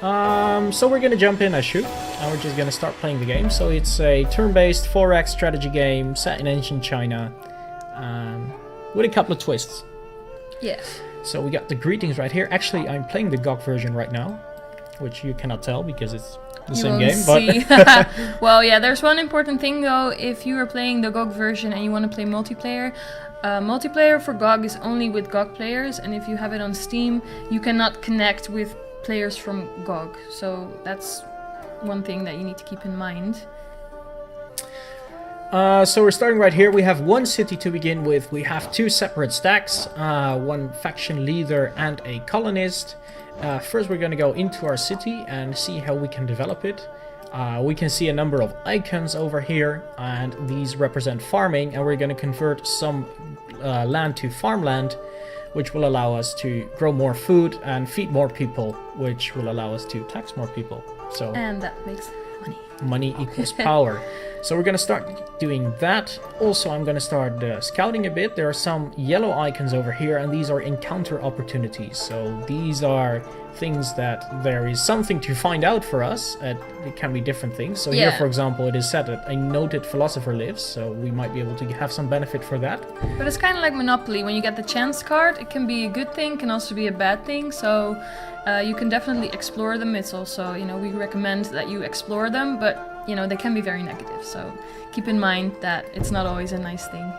So we're gonna jump in as shoot, and we're just gonna start playing the game. So it's a turn-based 4X strategy game set in ancient China, with a couple of twists. Yeah. So we got the greetings right here. Actually, I'm playing the GOG version right now, which you cannot tell because it's the same game. But well, yeah, there's one important thing though. If you are playing the GOG version and you want to play multiplayer, multiplayer for GOG is only with GOG players, and if you have it on Steam, you cannot connect with players from GOG. So that's one thing that you need to keep in mind. So we're starting right here. We have one city to begin with. We have two separate stacks, one faction leader and a colonist. First we're going to go into our city and see how we can develop it. We can see a number of icons over here, and these represent farming, and we're going to convert some land to farmland, which will allow us to grow more food and feed more people, which will allow us to tax more people. So and that makes money. Money equals power. So we're going to start doing that. Also, I'm going to start scouting a bit. There are some yellow icons over here, and these are encounter opportunities. So these are things that there is something to find out for us. It can be different things. So here, for example, it is said that a noted philosopher lives, so we might be able to have some benefit for that. But it's kind of like Monopoly. When you get the chance card, it can be a good thing, can also be a bad thing. So you can definitely explore them. It's also, we recommend that you explore them, but they can be very negative, so keep in mind that it's not always a nice thing.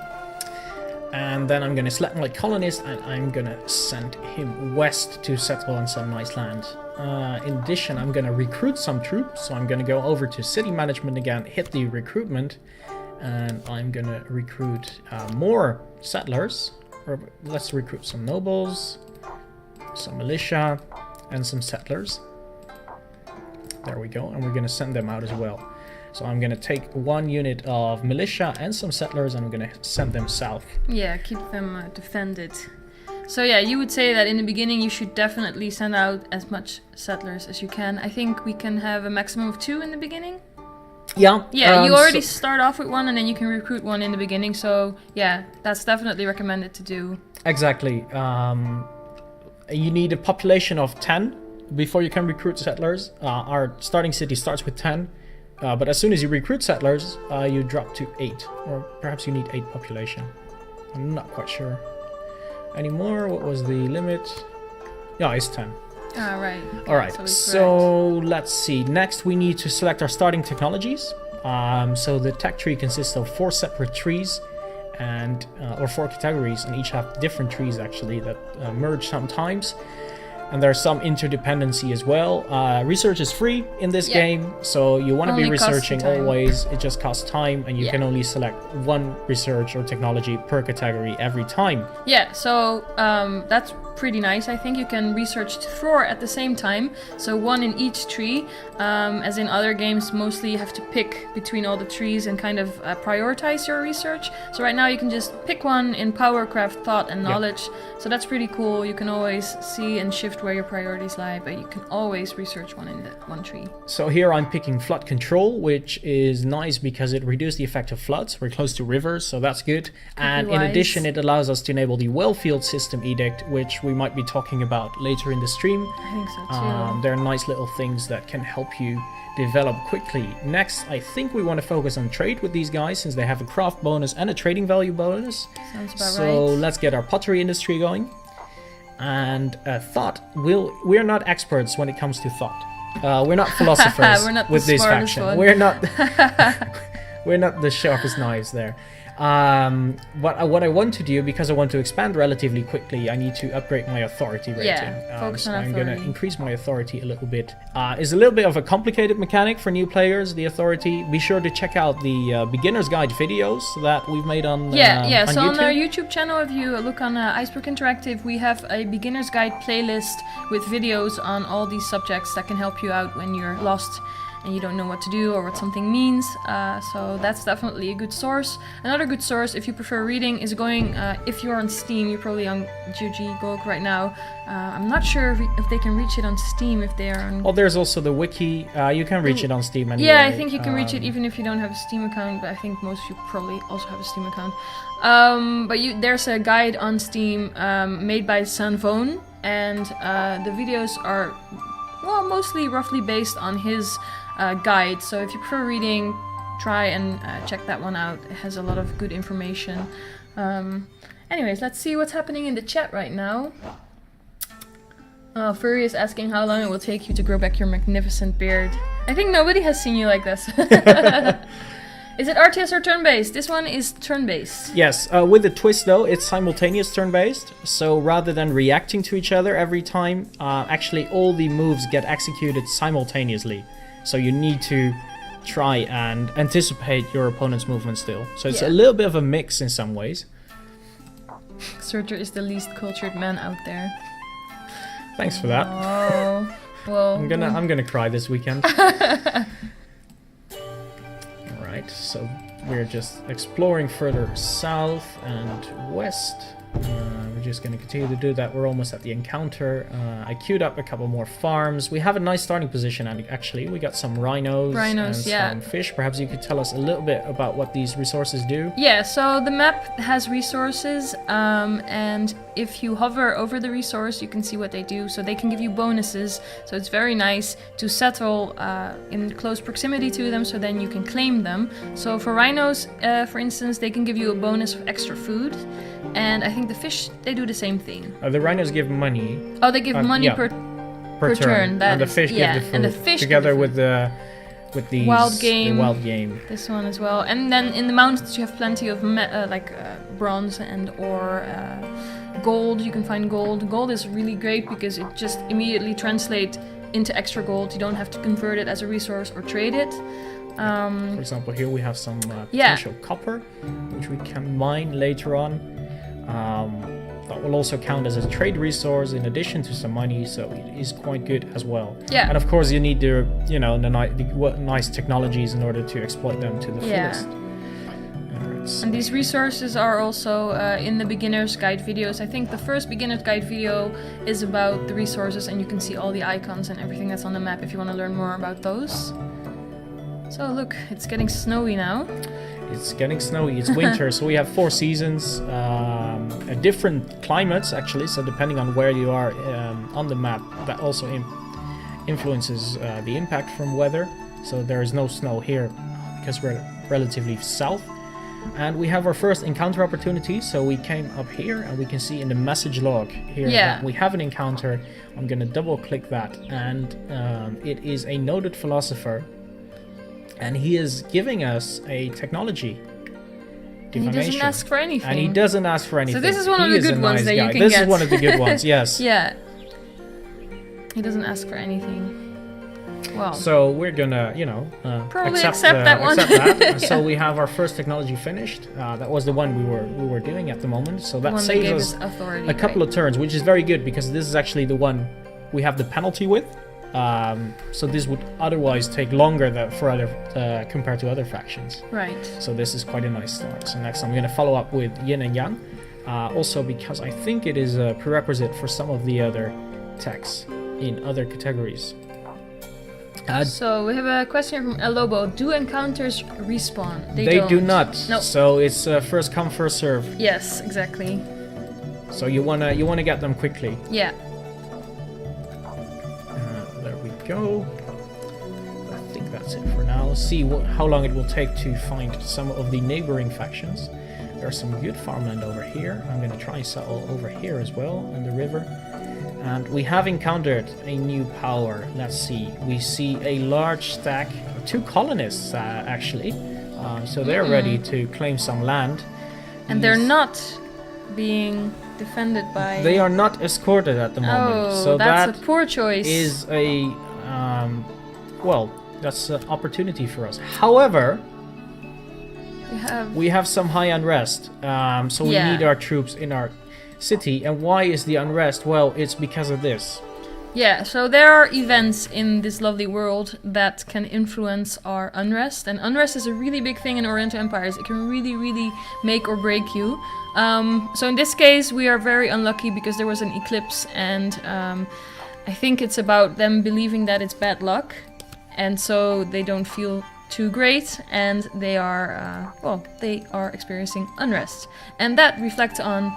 And then I'm going to select my colonist, and I'm going to send him west to settle on some nice land. In addition, I'm going to recruit some troops, so I'm going to go over to city management again, hit the recruitment, and I'm going to recruit more settlers. Let's recruit some nobles, some militia, and some settlers. There we go, and we're going to send them out as well. So I'm going to take one unit of militia and some settlers, and I'm going to send them south. Yeah, keep them defended. So yeah, you would say that in the beginning you should definitely send out as much settlers as you can. I think we can have a maximum of 2 in the beginning. Yeah. Yeah, you already start off with 1, and then you can recruit 1 in the beginning. So yeah, that's definitely recommended to do. Exactly. You need a population of 10 before you can recruit settlers. Our starting city starts with 10. But as soon as you recruit settlers, you drop to 8, or perhaps you need 8 population. I'm not quite sure anymore. What was the limit? Yeah, it's 10. Right. All right. So let's see. Next, we need to select our starting technologies. So the tech tree consists of 4 separate trees, and or 4 categories, and each have different trees actually that merge sometimes. And there's some interdependency as well. Research is free in this game, so you want to be researching always. It just costs time, and you can only select 1 research or technology per category every time. Yeah, so that's pretty nice. I think you can research 4 at the same time, so 1 in each tree. As in other games, mostly you have to pick between all the trees and kind of prioritize your research. So right now you can just pick 1 in power, craft, thought, and knowledge. So that's pretty cool. You can always see and shift where your priorities lie, but you can always research 1 in that 1 tree. So here I'm picking flood control, which is nice because it reduces the effect of floods. We're close to rivers, so that's good. And in addition, it allows us to enable the wellfield system edict, which we might be talking about later in the stream. I think so too. There are nice little things that can help you develop quickly. Next, I think we want to focus on trade with these guys, since they have a craft bonus and a trading value bonus. Sounds about right. So let's get our pottery industry going. And thought, we're not experts when it comes to thought. We're not philosophers with this faction. We're not the sharpest knives there. What I want to do, because I want to expand relatively quickly, I need to upgrade my authority rating. Yeah, focus on authority. I'm going to increase my authority a little bit. It's a little bit of a complicated mechanic for new players, the authority. Be sure to check out the beginner's guide videos that we've made on So YouTube. on our YouTube channel, if you look on Iceberg Interactive, we have a beginner's guide playlist with videos on all these subjects that can help you out when you're lost and you don't know what to do or what something means. So that's definitely a good source. Another good source, if you prefer reading, is going, if you're on Steam, you're probably on GOG right now. I'm not sure if they can reach it on Steam if they are on... Well, there's also the wiki. You can reach it on Steam anyway. Yeah, I think you can reach it even if you don't have a Steam account, but I think most of you probably also have a Steam account. But there's a guide on Steam made by Sanvone, and the videos are well, mostly roughly based on his guide. So if you prefer reading, try and check that one out. It has a lot of good information. Anyways, let's see what's happening in the chat right now. Furry is asking how long it will take you to grow back your magnificent beard. I think nobody has seen you like this. Is it RTS or turn-based? This one is turn-based. Yes, with the twist though, it's simultaneous turn-based. So rather than reacting to each other every time, actually all the moves get executed simultaneously. So you need to try and anticipate your opponent's movement still. So it's a little bit of a mix in some ways. Surtur is the least cultured man out there. Thanks for that. Oh, well. I'm gonna cry this weekend. Alright, so we're just exploring further south and west. We're just going to continue to do that. We're almost at the encounter. I queued up a couple more farms. We have a nice starting position, actually. We got some rhinos and some fish. Perhaps you could tell us a little bit about what these resources do? Yeah, so the map has resources, and if you hover over the resource, you can see what they do. So they can give you bonuses, so it's very nice to settle in close proximity to them, so then you can claim them. So for rhinos, for instance, they can give you a bonus of extra food. And I think the fish, they do the same thing. The rhinos give money. Oh, they give money per turn. And the fish give the food. And the fish together with the wild game. The wild game. This one as well. And then in the mountains you have plenty of bronze and ore, gold. You can find gold. Gold is really great because it just immediately translates into extra gold. You don't have to convert it as a resource or trade it. For example, here we have some potential copper, which we can mine later on. That will also count as a trade resource in addition to some money, so it is quite good as well. Yeah. And of course, you need the nice technologies in order to exploit them to the fullest. And these resources are also in the beginner's guide videos. I think the first beginner's guide video is about the resources, and you can see all the icons and everything that's on the map if you want to learn more about those. So look, it's getting snowy now. It's getting snowy, it's winter, so we have 4 seasons, different climates actually, so depending on where you are on the map, that also influences the impact from weather. So there is no snow here because we're relatively south. And we have our first encounter opportunity, so we came up here and we can see in the message log here that we have an encounter. I'm going to double click that, and it is a noted philosopher. And he is giving us a technology. And he doesn't ask for anything. And he doesn't ask for anything. So this is one of the good ones that you can get. This is one of the good ones, yes. Yeah. He doesn't ask for anything. Well. So we're gonna, probably accept that one. So we have our first technology finished. That was the one we were doing at the moment. So that saves us a couple of turns, which is very good because this is actually the one we have the penalty with. So this would otherwise take longer compared to other factions. Right. So this is quite a nice start. So next I'm going to follow up with Yin and Yang, also because I think it is a prerequisite for some of the other techs in other categories. So we have a question from El Lobo. Do encounters respawn? They do not. Nope. So it's first come first serve. Yes, exactly. So you wanna get them quickly. Yeah. Go. I think that's it for now. See how long it will take to find some of the neighboring factions. There's some good farmland over here. I'm going to try and settle over here as well in the river. And we have encountered a new power. Let's see. We see a large stack, 2 colonists actually. So they're ready to claim some land. And they're not being defended by... They are not escorted at the moment. Oh, so that's a poor choice. Is a... that's an opportunity for us. However, we have some high unrest, so we need our troops in our city. And why is the unrest? Well, it's because of this. Yeah, so there are events in this lovely world that can influence our unrest. And unrest is a really big thing in Oriental Empires. It can really, really make or break you. So in this case, we are very unlucky because there was an eclipse, and I think it's about them believing that it's bad luck, and so they don't feel too great, and they are they are experiencing unrest, and that reflects on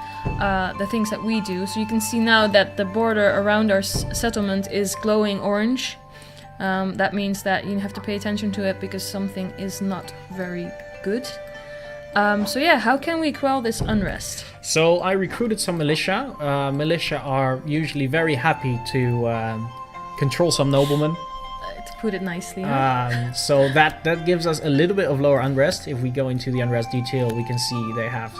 the things that we do. So you can see now that the border around our settlement is glowing orange. That means that you have to pay attention to it because something is not very good. So yeah, how can we quell this unrest? So I recruited some militia. Militia are usually very happy to control some noblemen. To put it nicely. Huh? So that gives us a little bit of lower unrest. If we go into the unrest detail, we can see they have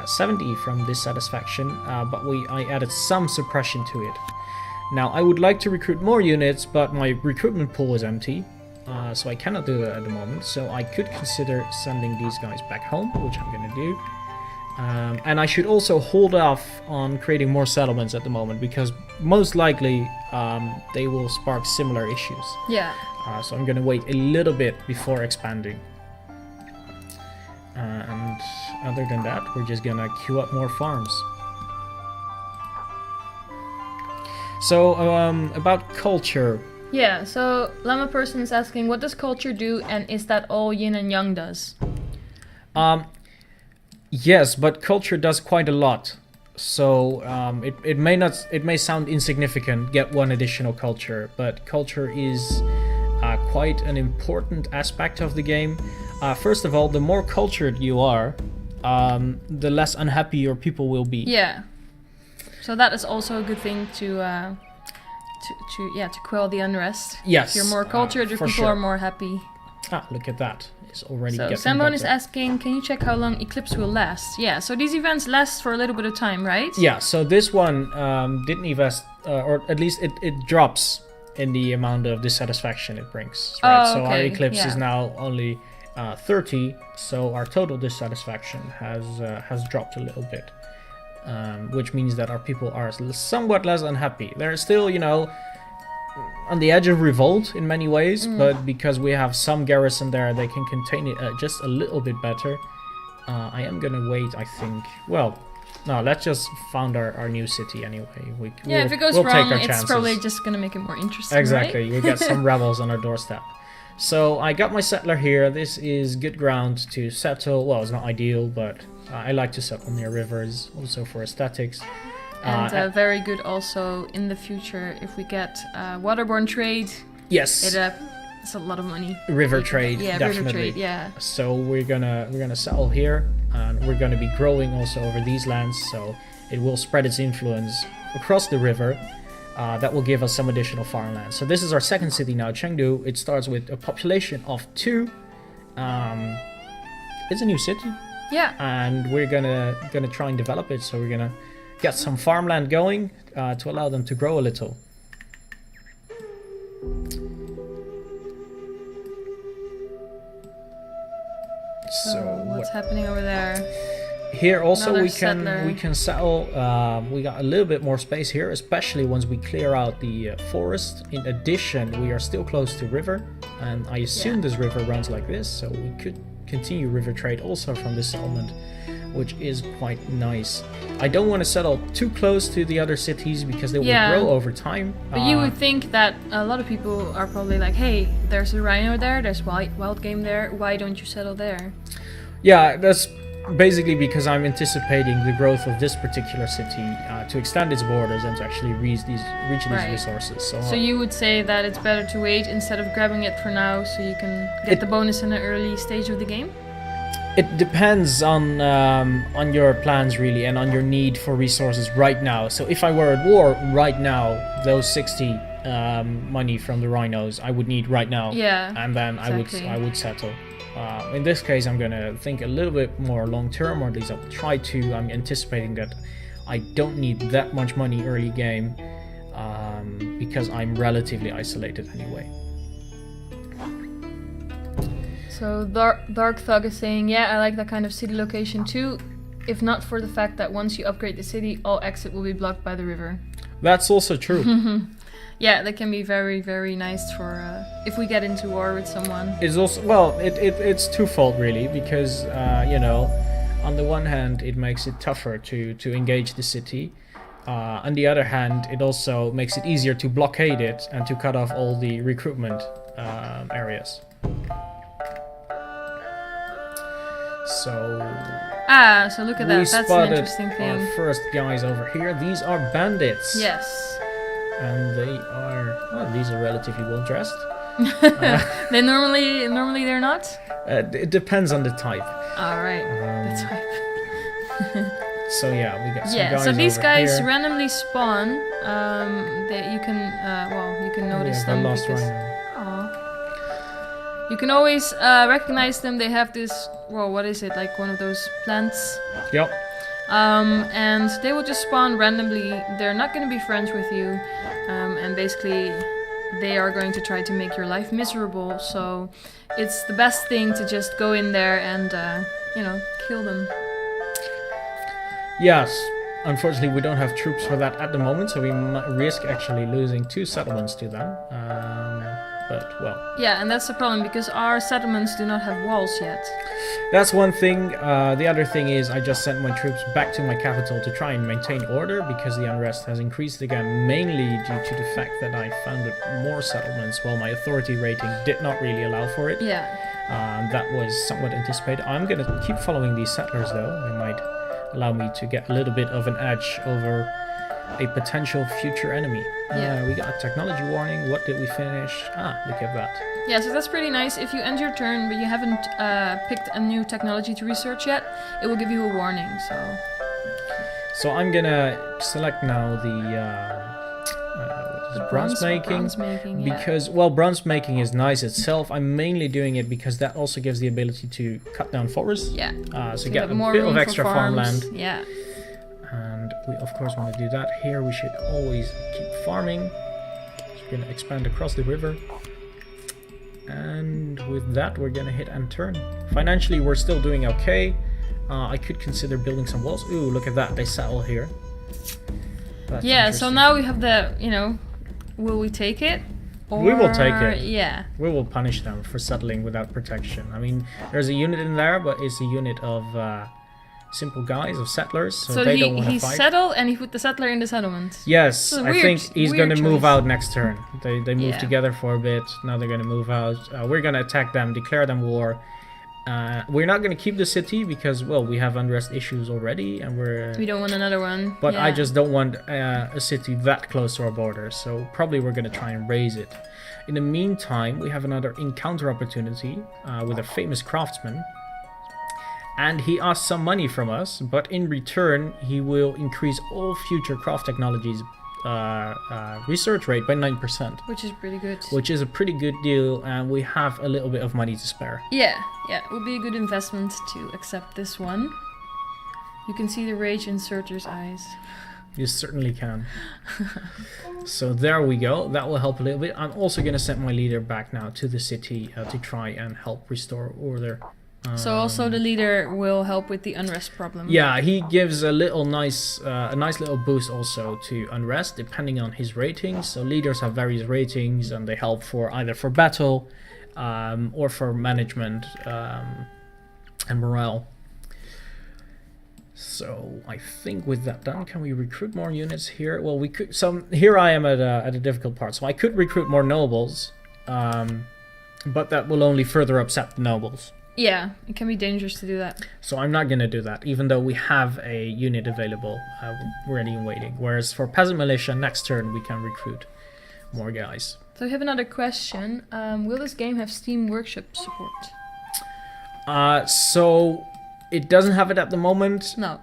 70 from dissatisfaction, but I added some suppression to it. Now I would like to recruit more units, but my recruitment pool is empty. So I cannot do that at the moment, so I could consider sending these guys back home, which I'm going to do. And I should also hold off on creating more settlements at the moment, because most likely they will spark similar issues. Yeah. So I'm going to wait a little bit before expanding. And other than that, we're just going to queue up more farms. So about culture. Yeah, so Llama Person is asking, what does culture do, and is that all yin and yang does? Yes, but culture does quite a lot. So it may sound insignificant, get one additional culture, but culture is quite an important aspect of the game. First of all, the more cultured you are, the less unhappy your people will be. Yeah. So that is also a good thing to quell the unrest. Yes. If you're more cultured, your people are more happy. Look at that. It's already so getting Sambon better. is asking, can you check how long Eclipse will last? Yeah, so these events last for a little bit of time, right? Yeah, so this one didn't invest, or at least it drops in the amount of dissatisfaction it brings. Right? Oh, So our okay, Eclipse yeah. is now only 30, so our total dissatisfaction has dropped a little bit. Which means that our people are somewhat less unhappy. They're still, on the edge of revolt in many ways, but because we have some garrison there, they can contain it just a little bit better. I am gonna wait, I think. Well, no, let's just found our new city anyway. If it goes we'll wrong, take our it's chances. probably just gonna make it more interesting, Exactly, right? we get some rebels on our doorstep. So I got my settler here. This is good ground to settle. Well, it's not ideal, but I like to settle near rivers, also for aesthetics. And very good also in the future if we get waterborne trade. Yes. It's a lot of money. River trade, Yeah, definitely. river trade, yeah. So we're gonna settle here, and we're gonna be growing also over these lands. So it will spread its influence across the river. That will give us some additional farmland. So this is our second city now, Chengdu. It starts with a population of 2. It's a new city. Yeah. And we're gonna try and develop it. So we're gonna get some farmland going to allow them to grow a little. So what's happening over there? Here also Another we settler. can settle. We got a little bit more space here, especially once we clear out the forest. In addition, we are still close to river, and I assume this river runs like this, so we could continue river trade also from this settlement, which is quite nice. I don't want to settle too close to the other cities because they will grow over time. But you would think that a lot of people are probably like, hey, there's a rhino there, there's wild game there, why don't you settle there? Yeah, that's basically because I'm anticipating the growth of this particular city to extend its borders and to actually reach these resources. So you would say that it's better to wait instead of grabbing it for now, so you can get the bonus in an early stage of the game? It depends on your plans really, and on your need for resources right now. So if I were at war right now, those 60 money from the rhinos I would need right now. Yeah, and then exactly. I would settle. In this case, I'm gonna think a little bit more long term, or at least I'll try to. I'm anticipating that I don't need that much money early game because I'm relatively isolated anyway. So Dark Thug is saying, yeah, I like that kind of city location too, if not for the fact that once you upgrade the city, all exit will be blocked by the river. That's also true. Yeah, that can be very, very nice for if we get into war with someone. It's also, well, it's twofold really, because on the one hand it makes it tougher to engage the city. On the other hand, it also makes it easier to blockade it and to cut off all the recruitment areas. So So look at that. we That's an spotted interesting thing. our first guys over here. These are bandits. Yes. And they are, well, these are relatively well dressed. They normally they're not. It depends on the type. All right. That's right. So yeah, we got some Yeah. guys So these over guys here. randomly spawn. That you can you can notice Yeah, them. they're lost because- right now. Aw. You can always recognize them. They have this. Well, what is it? Like one of those plants. Yep. And they will just spawn randomly. They're not going to be friends with you, and basically they are going to try to make your life miserable. So it's the best thing to just go in there and kill them. Yes. Unfortunately, we don't have troops for that at the moment, so we might risk actually losing 2 settlements to them. But well, Yeah, and that's the problem because our settlements do not have walls yet. that's one thing. The other thing is I just sent my troops back to my capital to try and maintain order because the unrest has increased again, mainly due to the fact that I founded more settlements while my authority rating did not really allow for it. Yeah. That was somewhat anticipated. I'm going to keep following these settlers though. They might allow me to get a little bit of an edge over a potential future enemy. Yeah. We got a technology warning. What did we finish? Look at that. Yeah, so that's pretty nice. If you end your turn but you haven't picked a new technology to research yet, it will give you a warning. So I'm gonna select now the bronze making. Bronze making, yeah. Because, well, bronze making is nice itself. I'm mainly doing it because that also gives the ability to cut down forests. Yeah. So You get have a more bit room of for extra farms. farmland. Yeah. And we of course want to do that. Here we should always keep farming. So we're gonna expand across the river. And with that we're gonna hit end turn. Financially we're still doing okay. I could consider building some walls. Ooh, look at that, they settle here. That's Yeah, so interesting. now we have the, will we take it? We will take Or- it. Yeah. We will punish them for settling without protection. I mean, there's a unit in there, but it's a unit of simple guys, of settlers, so they don't want he to fight. settled and he put the settler in the settlement. Yes, It's a I think he's weird going to move choice. out next turn. They move Yeah. together for a bit. Now they're going to move out. We're going to attack them, declare them war. We're not going to keep the city because, well, we have unrest issues already, and We don't want another one. But I Yeah. just don't want a city that close to our border, so probably we're going to try and raise it. In the meantime, we have another encounter opportunity with a famous craftsman. And he asks some money from us, but in return, he will increase all future craft technologies research rate by 9%, Which is pretty good. which is a pretty good deal, and we have a little bit of money to spare. Yeah, it would be a good investment to accept this one. You can see the rage in Surtur's eyes. You certainly can. So there we go. That will help a little bit. I'm also going to send my leader back now to the city to try and help restore order. So also the leader will help with the unrest problem. Yeah, he gives a nice little boost also to unrest depending on his ratings. So leaders have various ratings, and they help for either for battle or for management and morale. So I think with that done, can we recruit more units here? Well, we could. So here I am at a difficult part. So I could recruit more nobles, but that will only further upset the nobles. Yeah, it can be dangerous to do that. So I'm not going to do that, even though we have a unit available ready and waiting. Whereas for peasant militia, next turn we can recruit more guys. So we have another question. Will this game have Steam Workshop support? So it doesn't have it at the moment. No.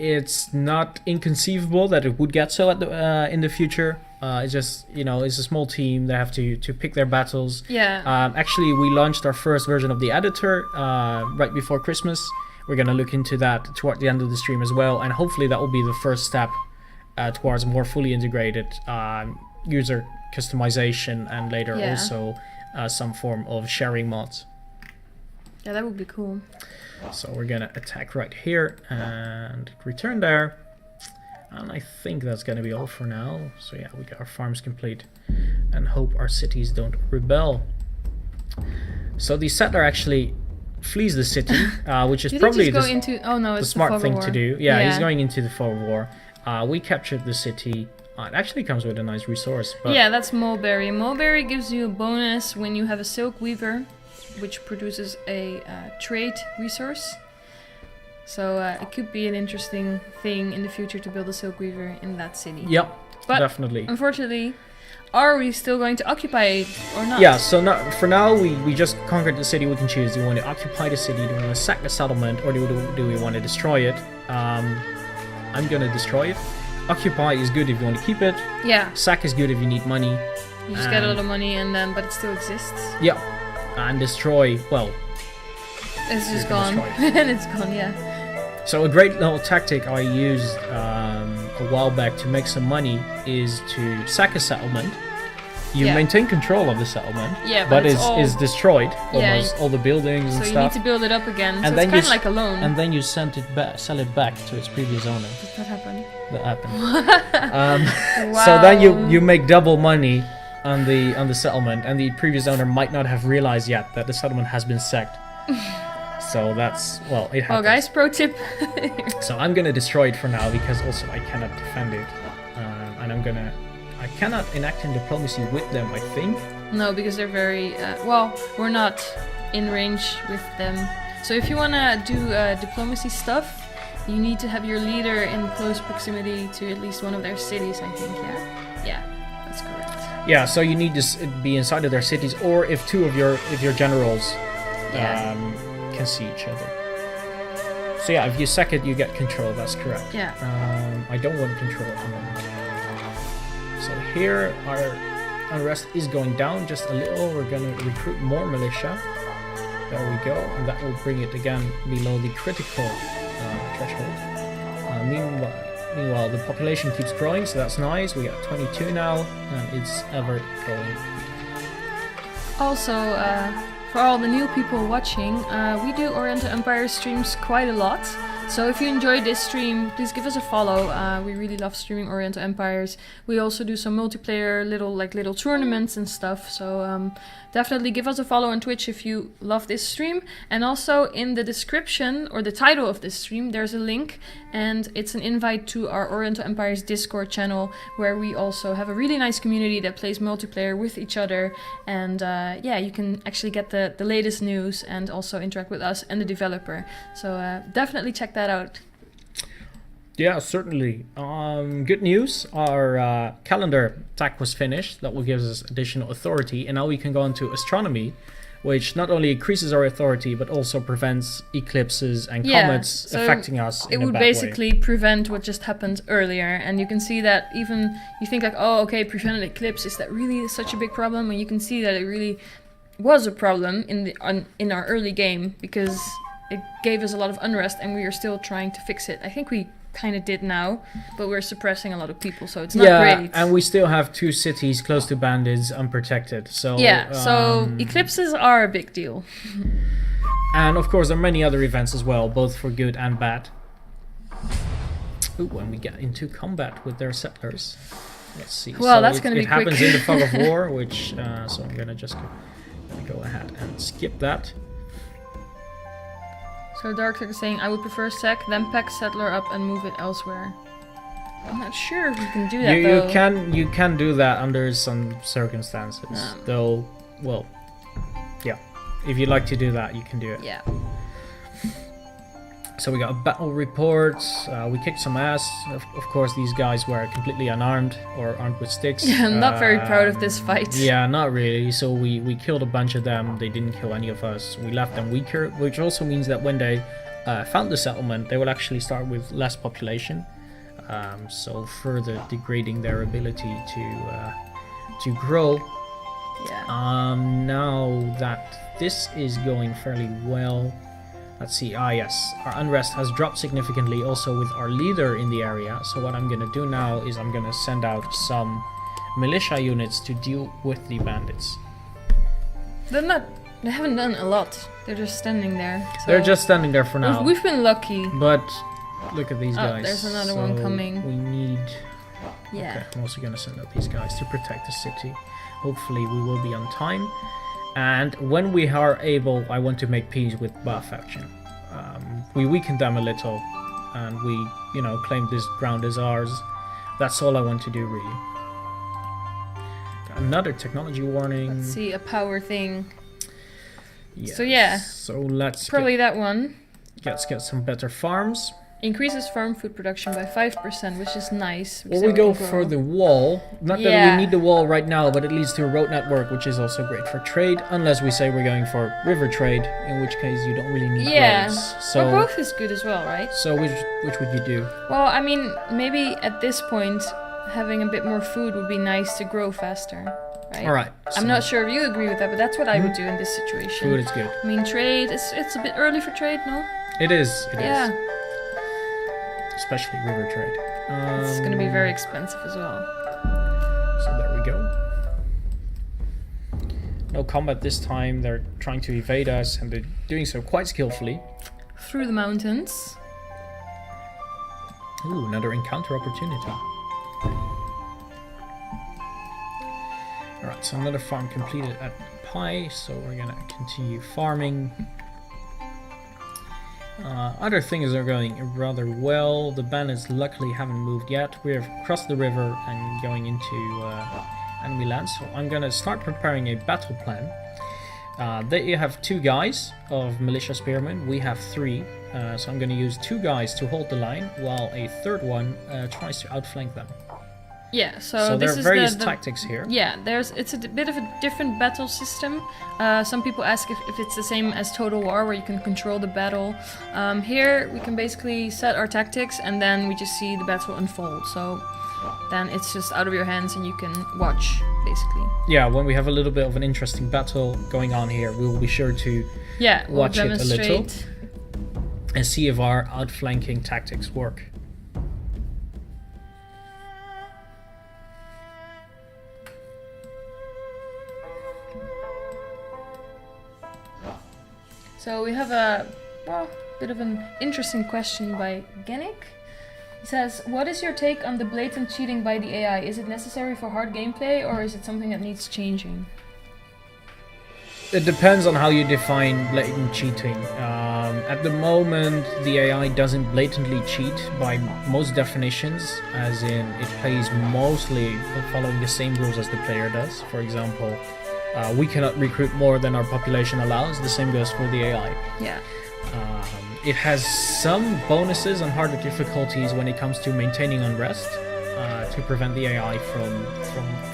It's not inconceivable that it would get so at the in the future. It's just, it's a small team. They have to pick their battles. Yeah. Actually, we launched our first version of the editor right before Christmas. We're going to look into that toward the end of the stream as well. And hopefully that will be the first step towards a more fully integrated user customization, and later Yeah. also some form of sharing mods. Yeah, that would be cool. So we're going to attack right here and return there. And I think that's going to be all for now. So yeah, we got our farms complete and hope our cities don't rebel. So the settler actually flees the city, which is Did probably he just go the into? Oh no, the it's smart fog of thing war. to do. Yeah, he's going into the fog of war. We captured the city. It actually comes with a nice resource. But Yeah, that's mulberry. Mulberry gives you a bonus when you have a silk weaver. which produces a trade resource. So it could be an interesting thing in the future to build a silk weaver in that city. Yep, But definitely. unfortunately, are we still going to occupy it or not? Yeah, so for now, we just conquered the city. We can choose. Do we want to occupy the city? Do we want to sack the settlement? Or do we want to destroy it? I'm going to destroy it. Occupy is good if you want to keep it. Yeah. Sack is good if you need money. You just get a lot of money and then, but it still exists. Yeah. And destroy, well... It's just can gone. destroy it. And it's gone, yeah. So a great little tactic I used a while back to make some money is to sack a settlement. You Yeah. maintain control of the settlement, Yeah, but it's all... is destroyed. Yeah, Almost all the buildings So and you stuff. need to build it up again. And So then it's kind you of like a loan. And then you sell it back to its previous owner. Did that happen? That happened. Wow. So then you make double money on the settlement, and the previous owner might not have realized yet that the settlement has been sacked. So that's, well, it happens. Well, guys, pro tip. So I'm gonna destroy it for now because also I cannot defend it, and I cannot enact in diplomacy with them. I think. No, because they're very... well, we're not in range with them. So if you want to do diplomacy stuff, you need to have your leader in close proximity to at least one of their cities, I think, yeah? Yeah, that's correct. Yeah. So you need to be inside of their cities, or if two of your generals Yeah. can see each other. So yeah, if you sack it, you get control. That's correct. Yeah. I don't want control at the moment. So here our unrest is going down just a little. We're gonna recruit more militia. There we go, and that will bring it again below the critical threshold. Meanwhile, the population keeps growing, so that's nice. We got 22 now, and it's ever growing. Also, for all the new people watching, we do Oriental Empires streams quite a lot. So if you enjoyed this stream, please give us a follow. We really love streaming Oriental Empires. We also do some multiplayer little tournaments and stuff. So definitely give us a follow on Twitch if you love this stream. And also in the description or the title of this stream, there's a link, and it's an invite to our Oriental Empires Discord channel, where we also have a really nice community that plays multiplayer with each other. And yeah, you can actually get the latest news and also interact with us and the developer. So definitely check that out. Yeah, certainly. Good news. Our calendar tag was finished. That will give us additional authority, and now we can go into astronomy, which not only increases our authority but also prevents eclipses and comets so affecting us in it a would bad basically way. prevent what just happened earlier. And you can see that even you think like, oh, okay, prevent an eclipse, is that really such a big problem? And you can see that it really was a problem in our early game, because it gave us a lot of unrest and we are still trying to fix it. I think we kind of did now, but we're suppressing a lot of people, so it's not great. And we still have 2 cities close to bandits unprotected. So yeah, so eclipses are a big deal. And of course there are many other events as well, both for good and bad. Ooh, when we get into combat with their settlers. Let's see. Well, so that's going to be quick. It quick. happens in the fog of war, which so I'm gonna just go ahead and skip that. So Dark is saying, I would prefer sack, then pack settler up and move it elsewhere. I'm not sure if you can do that though. You can do that under some circumstances, though. Well, yeah. If you'd like to do that, you can do it. Yeah. So we got a battle report. We kicked some ass. Of course, these guys were completely unarmed or armed with sticks. Yeah, I'm not very proud of this fight. Yeah, not really. So we killed a bunch of them. They didn't kill any of us. We left them weaker, which also means that when they found the settlement, they will actually start with less population. So further degrading their ability to grow. Yeah. Now that this is going fairly well. Let's see, yes, our unrest has dropped significantly also with our leader in the area. So what I'm going to do now is I'm going to send out some militia units to deal with the bandits. They haven't done a lot. They're just standing there. So They're just standing there for now. We've been lucky. But look at these guys. There's another one coming. We need... Yeah. Okay, I'm also going to send out these guys to protect the city. Hopefully we will be on time. And when we are able, I want to make peace with Ba faction. We weakened them a little, and we, claimed this ground as ours. That's all I want to do, really. Got another technology warning. Let's see, a power thing. Yes. So yeah, So let's probably that one. let's get some better farms. Increases farm food production by 5%, which is nice. Well, we go for the wall. Not that Yeah. we need the wall right now, but it leads to a road network, which is also great for trade. Unless we say we're going for river trade, in which case you don't really need roads. So, but both is good as well, right? so which would you do? Well, I mean, maybe at this point, having a bit more food would be nice to grow faster, right? All right. I'm not sure if you agree with that, but that's what I would do in this situation. Food is good. I mean, trade, it's a bit early for trade, no? It is. It Yeah. is. Especially river trade. It's going to be very expensive as well. So there we go. No combat this time. They're trying to evade us, and they're doing so quite skillfully. Through the mountains. Ooh, another encounter opportunity. Alright, so another farm completed at Pi, so we're gonna continue farming. Other things are going rather well. The bandits luckily haven't moved yet. We've crossed the river and going into enemy land, so I'm gonna start preparing a battle plan. They have 2 guys of militia spearmen. We have 3, so I'm gonna use 2 guys to hold the line, while a third one tries to outflank them. Yeah, so So there this are is various the tactics here. Yeah, it's a bit of a different battle system. Some people ask if it's the same as Total War, where you can control the battle. Here we can basically set our tactics, and then we just see the battle unfold. So then it's just out of your hands, and you can watch, basically. Yeah, when we have a little bit of an interesting battle going on here, we will be sure to Yeah, we'll watch it a little demonstrate. and see if our outflanking tactics work. So we have a bit of an interesting question by Genik. He says, what is your take on the blatant cheating by the AI? Is it necessary for hard gameplay, or is it something that needs changing? It depends on how you define blatant cheating. At the moment, the AI doesn't blatantly cheat by most definitions, as in it plays mostly following the same rules as the player does. For example, we cannot recruit more than our population allows. The same goes for the AI. Yeah. It has some bonuses on harder difficulties when it comes to maintaining unrest, to prevent the AI from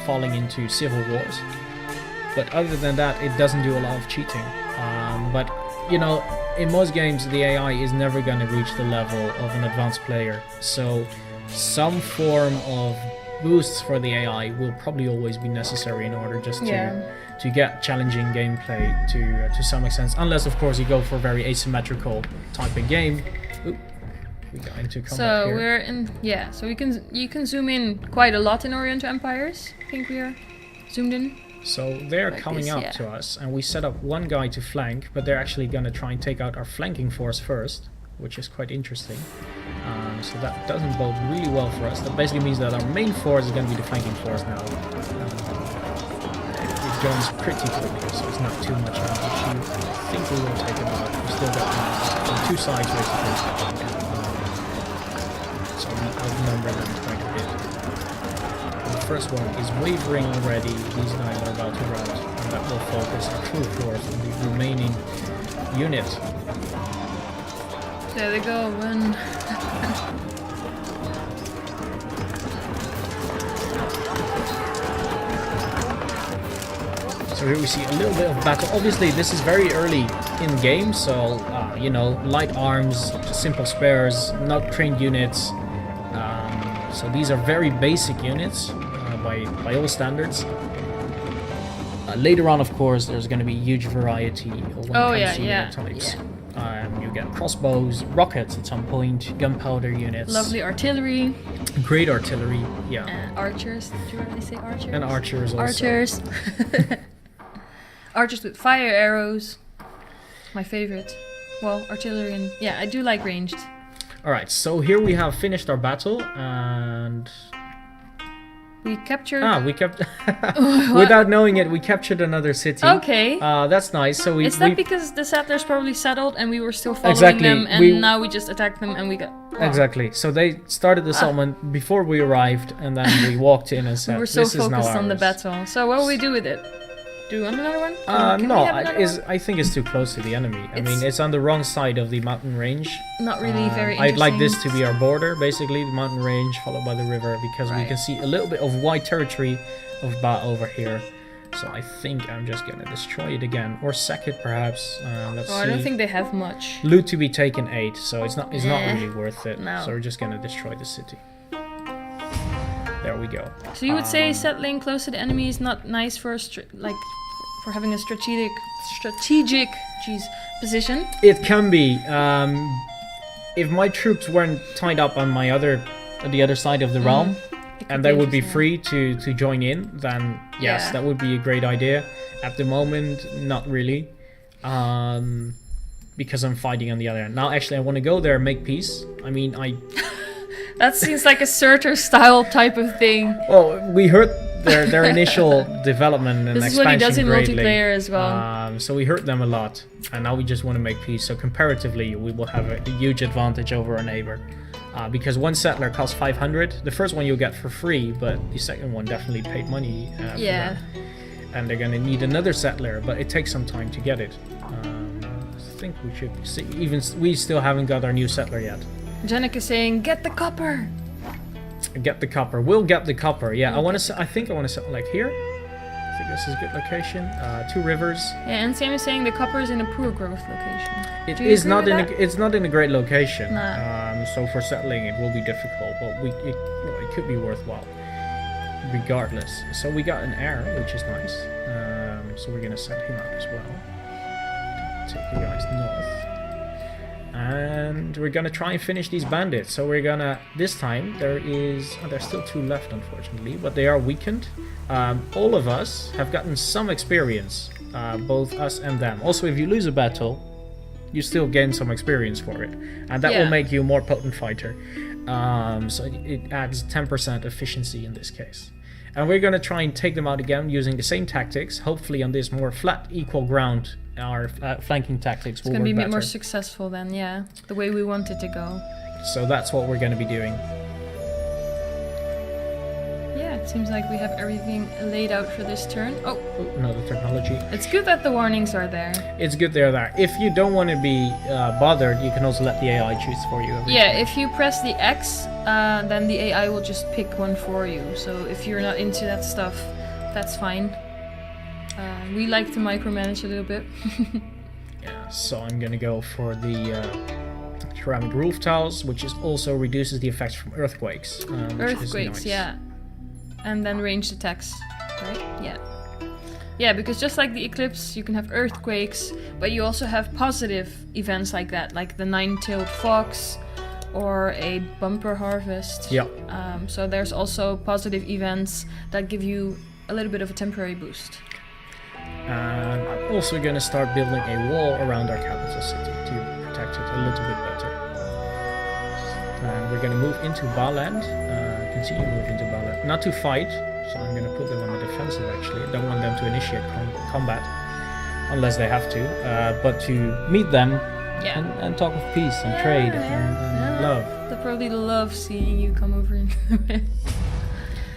falling into civil wars. But other than that, it doesn't do a lot of cheating. But, you know, in most games, the AI is never going to reach the level of an advanced player. So some form of boosts for the AI will probably always be necessary in order just to get challenging gameplay to some extent. Unless, of course, you go for a very asymmetrical type of game. Oop, we got into combat So here. we're in, yeah, so you can zoom in quite a lot in Oriental Empires. I think we are zoomed in. So they're Like coming this, up yeah. to us, and we set up one guy to flank, but they're actually going to try and take out our flanking force first, which is quite interesting. So that doesn't bode really well for us. That basically means that our main force is going to be the flanking force now. It joins pretty quickly, so it's not too much of an issue. I think we will take him out. We still got him on 2 sides, basically. So we outnumber them quite a bit. The first one is wavering already. These guys are about to rout, and that will focus our full force on the remaining unit. There they go, run. So here we see a little bit of battle. Obviously, this is very early in game, so you know, light arms, simple spares, not trained units. So these are very basic units by all standards. Later on, of course, there's going to be huge variety when it comes to unit types. You get crossbows, rockets at some point, gunpowder units. Lovely artillery. Great artillery, yeah. Archers. Did you already say archers? And archers also. Archers. Archers with fire arrows. My favorite. Well, artillery and... Yeah, I do like ranged. Alright, so here we have finished our battle, and... We captured... we kept... Without knowing it, we captured another city. Okay. That's nice. So we... Is that because the settlers probably settled and we were still following Exactly. them, and now we just attacked them and we got... Exactly. So they started the settlement before we arrived, and then we walked in and said, We were so this is now focused on the ours. battle. So what will we do with it? Do you want another one? Can no, we have another one? I think it's too close to the enemy. I mean, it's on the wrong side of the mountain range. Not really very interesting. I'd like this to be our border, basically, the mountain range followed by the river, because we can see a little bit of wide territory of Ba over here. So I think I'm just gonna destroy it again, or sack it perhaps. Let's see. I don't think they have much. Loot to be taken 8, so it's not really worth it. No. So we're just gonna destroy the city. There we go. So you would say settling close to the enemy is not nice for for having a strategic position? It can be. If my troops weren't tied up on the other side of the realm, and they would be free to join in, then yes, that would be a great idea. At the moment, not really, because I'm fighting on the other end. Now, actually, I want to go there and make peace. I mean, That seems like a Surtur style type of thing. Well, we heard their initial development and expansion. This is what he does in greatly. multiplayer as well. So we hurt them a lot, and now we just want to make peace. So comparatively, we will have a huge advantage over our neighbor. Because one settler costs 500. The first one you'll get for free, but the second one definitely paid money for them. And they're gonna need another settler, but it takes some time to get it. I think we should see, even we still haven't got our new settler yet. Janek is saying, get the copper! Get the copper. We'll get the copper. Yeah, I think I want to settle like here. I think this is a good location. 2 rivers. Yeah, and Sam is saying the copper is in a poor growth location. It's not in a great location. Nah. So for settling it will be difficult, but it could be worthwhile regardless. So we got an heir, which is nice. So we're gonna send him out as well. Take you guys north. And we're gonna try and finish these bandits. So we're gonna, this time, there's still 2 left unfortunately, but they are weakened. All of us have gotten some experience, both us and them. Also, if you lose a battle, you still gain some experience for it, and that will make you a more potent fighter. So it adds 10% efficiency in this case. And we're gonna try and take them out again using the same tactics, hopefully on this more flat, equal ground. Our flanking tactics will work better. It's going to be a bit more successful then, the way we want it to go. So that's what we're going to be doing. Yeah, it seems like we have everything laid out for this turn. Oh, another technology. It's good that the warnings are there. It's good they're there. If you don't want to be bothered, you can also let the AI choose for you. If you press the X, then the AI will just pick one for you. So if you're not into that stuff, that's fine. We like to micromanage a little bit. So I'm gonna go for the ceramic roof tiles, which also reduces the effects from earthquakes. Earthquakes, nice. And then ranged attacks, right? Yeah, because just like the eclipse, you can have earthquakes, but you also have positive events like that, like the 9-tailed fox or a bumper harvest. So there's also positive events that give you a little bit of a temporary boost. And I'm also going to start building a wall around our capital city to protect it a little bit better. And we're going to move into Baland, continue to move into Baland. Not to fight, so I'm going to put them on the defensive actually. I don't want them to initiate combat, unless they have to, but to meet them and talk of peace and trade and love. They probably love seeing you come over into the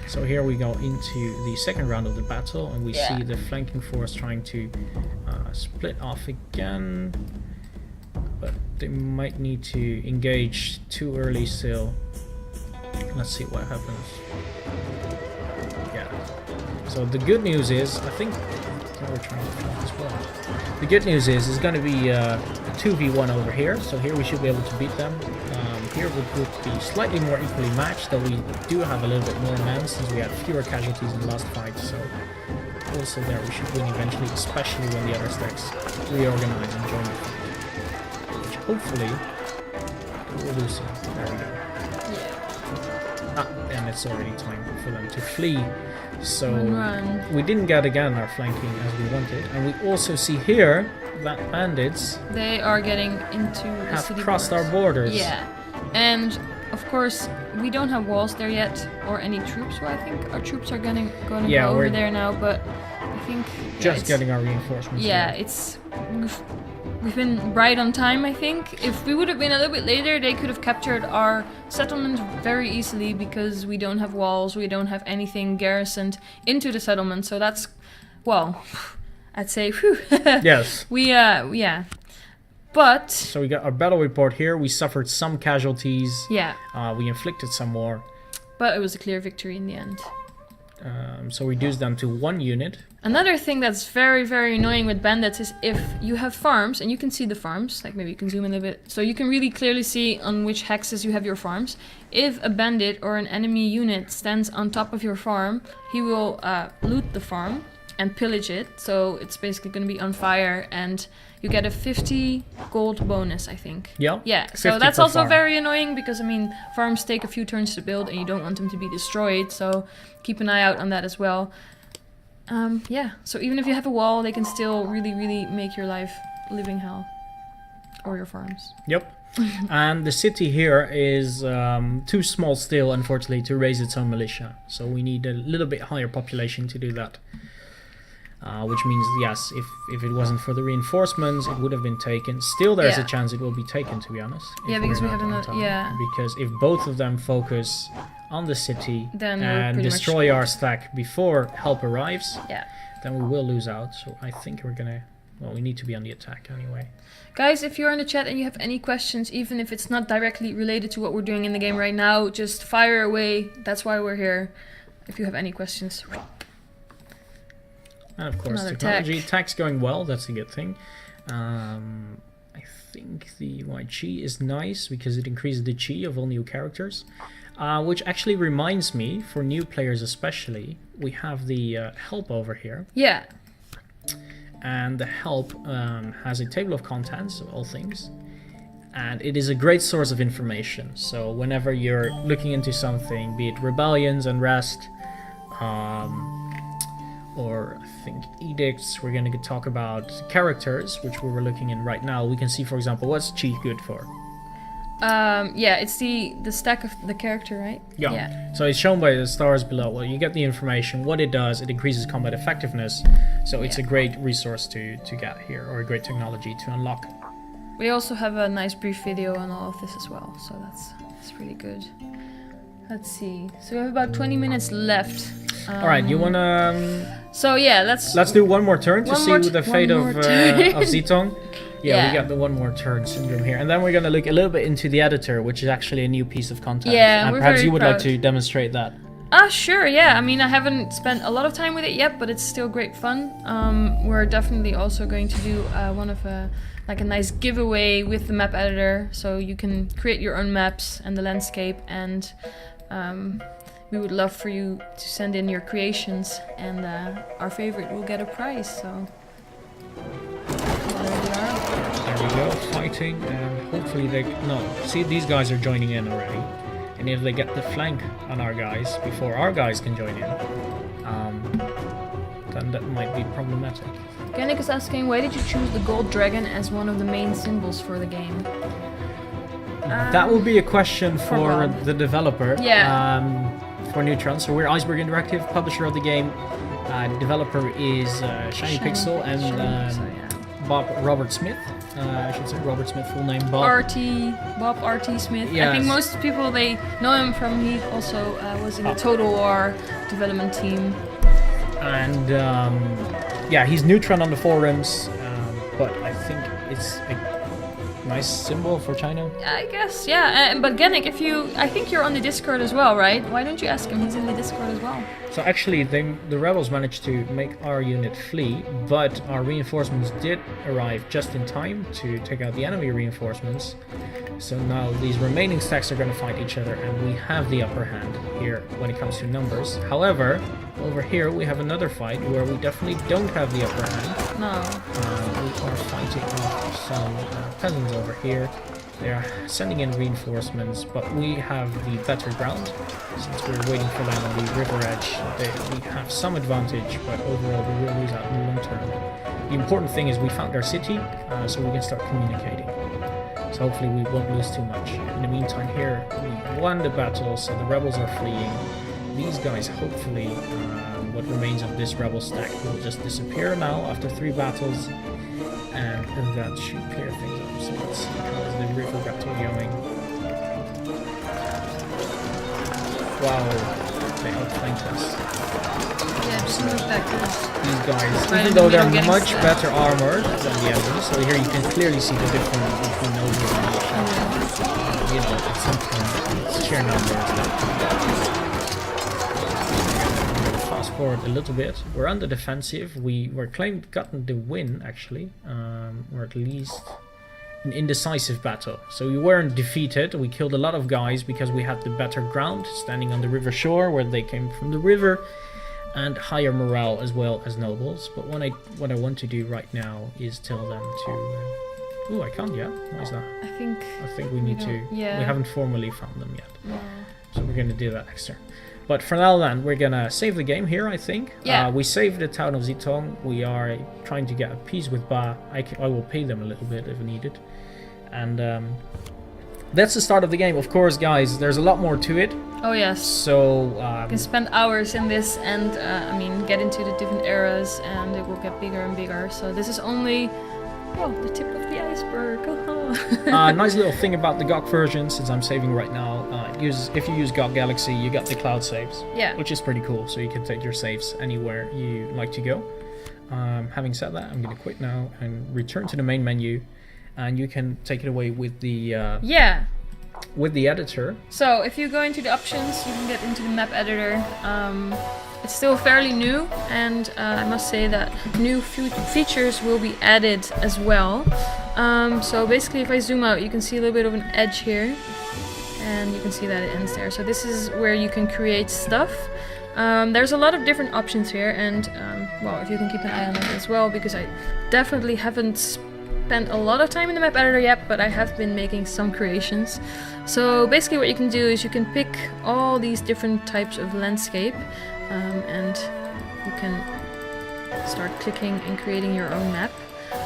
So here we go into the second round of the battle, and we see the flanking force trying to split off again, but they might need to engage too early still. Let's see what happens. So the good news is, I think we're trying to flank as well. The good news is it's going to be a 2v1 over here, so here we should be able to beat them. Here would be slightly more equally matched, though we do have a little bit more men since we had fewer casualties in the last fight, so also there we should win eventually, especially when the other stacks reorganize and join the fight, which hopefully we will do so. There we go. And it's already time for them to flee, so we didn't get again our flanking as we wanted, and we also see here that bandits they are getting into the city crossed borders. our borders. And of course we don't have walls there yet or any troops, so I think our troops are gonna go over there now, but I think just getting our reinforcements. We've been right on time, I think. If we would have been a little bit later, they could have captured our settlement very easily because we don't have walls, we don't have anything garrisoned into the settlement, so that's, well, I'd say, whew. Yes. Yeah. But So we got our battle report here. We suffered some casualties. yeah, We inflicted some more. but it was a clear victory in the end. So reduced them to 1 unit. Another thing that's very, very annoying with bandits is if you have farms, and you can see the farms, like maybe you can zoom in a bit, so you can really clearly see on which hexes you have your farms. If a bandit or an enemy unit stands on top of your farm, he will loot the farm and pillage it, so it's basically going to be on fire, and you get a 50 gold bonus, I think. Yeah. Yeah, 50 so that's per also farm. very annoying because, I mean, farms take a few turns to build and you don't want them to be destroyed, so keep an eye out on that as well. Yeah, so even if you have a wall, they can still really, really make your life living hell. Or your farms. Yep. And the city here is too small still, unfortunately, to raise its own militia. So we need a little bit higher population to do that. Which means, yes, if it wasn't for the reinforcements, it would have been taken. Still, there's a chance it will be taken, to be honest. Yeah, because we we're have not on another. time. Yeah. Because if both of them focus on the city Then we're and pretty destroy much our stack before help arrives, Yeah. then we will lose out. So I think we're gonna... Well, we need to be on the attack anyway. Guys, if you're in the chat and you have any questions, even if it's not directly related to what we're doing in the game right now, just fire away. That's why we're here. If you have any questions. And of course, Another technology. tech. Tech's going well, that's a good thing. I think the white chi is nice because it increases the chi of all new characters. Which actually reminds me, for new players especially, we have the help over here. Yeah. And the help has a table of contents of all things. And it is a great source of information. So whenever you're looking into something, be it rebellions, unrest, or I think edicts, we're going to talk about characters, which we were looking in right now. We can see, for example, what's chi good for? Yeah, it's the stack of the character, right? Yeah. So it's shown by the stars below. Well, you get the information, what it does, it increases combat effectiveness. So it's a great resource to get here, or a great technology to unlock. We also have a nice brief video on all of this as well, so that's really good. Let's see. So we have about 20 minutes left. All right, you wanna? So yeah, let's do one more turn to one see more the fate one of more turn. Zitong. Yeah, Yeah. we got the one more turn syndrome here, and then we're gonna look a little bit into the editor, which is actually a new piece of content. Yeah, and we're perhaps very you would like proud. to demonstrate that. Sure, yeah. I mean, I haven't spent a lot of time with it yet, but it's still great fun. We're definitely also going to do one of like a nice giveaway with the map editor, so you can create your own maps and the landscape, and we would love for you to send in your creations, and our favorite will get a prize, so there we are. There we go, fighting, and hopefully they... No, see, these guys are joining in already. And if they get the flank on our guys before our guys can join in, then that might be problematic. Kennick is asking, why did you choose the gold dragon as one of the main symbols for the game? That will be a question for Rob. the developer. Yeah. For Neutron. So we're Iceberg Interactive, publisher of the game. Developer is Shiny Pixel and Shiny Pixel, yeah. Robert Smith. I should say Robert Smith, full name Bob. Bob RT Smith. I Yes. think most people, they know him from, he also was in the Total War development team. And yeah, he's Neutron on the forums, but I think it's a nice symbol for China. I guess, yeah. But Gennick, I think you're on the Discord as well, right? Why don't you ask him? He's in the Discord as well. So actually, the rebels managed to make our unit flee, but our reinforcements did arrive just in time to take out the enemy reinforcements. So now these remaining stacks are going to fight each other, and we have the upper hand here when it comes to numbers. However, over here we have another fight where we definitely don't have the upper hand. No. We are fighting off some peasants over here. They are sending in reinforcements, but we have the better ground. Since we're waiting for them on the river edge, we have some advantage, but overall we will lose out in the long term. The important thing is we found our city, so we can start communicating. So hopefully we won't lose too much. In the meantime here, we won the battle, so the rebels are fleeing. These guys, hopefully, what remains of this rebel stack will just disappear now after 3 battles, and that should clear things up. So let's see how the river battle going. Wow. They outflanked us. Yeah, just look that good. These guys, Right even in though the middle they're getting much stabbed. better armored than the enemies, so here you can clearly see the difference between nobles and the you know, at some point, it's sheer numbers. Fast forward a little bit. We're on the defensive. We were gotten the win actually, or at least an indecisive battle. So we weren't defeated. We killed a lot of guys because we had the better ground, standing on the river shore where they came from the river, and higher morale as well as nobles. But what I want to do right now is tell them to. Ooh, I can't yet. Why is that? I think we need to. Yeah. We haven't formally found them yet. No. So we're gonna do that next turn. But for now then, we're gonna save the game here, I think. Yeah. We saved the town of Zitong. We are trying to get a peace with Ba. I will pay them a little bit if needed. And that's the start of the game. Of course, guys, there's a lot more to it. Oh yes. So, You can spend hours in this and, I mean, get into the different eras and it will get bigger and bigger. So this is only, well, the tip of the iceberg. nice little thing about the GOG version, since I'm saving right now, if you use GOG Galaxy, you got the cloud saves, Yeah. which is pretty cool, so you can take your saves anywhere you like to go. Having said that, I'm going to quit now and return to the main menu, and you can take it away with the Yeah. with the editor. So if you go into the options, you can get into the map editor. It's still fairly new, and I must say that new features will be added as well. So basically, if I zoom out, you can see a little bit of an edge here, and you can see that it ends there. So this is where you can create stuff. There's a lot of different options here, and well, if you can keep an eye on it as well, because I definitely haven't spent a lot of time in the map editor yet, but I have been making some creations. So basically what you can do is you can pick all these different types of landscape, and you can start clicking and creating your own map.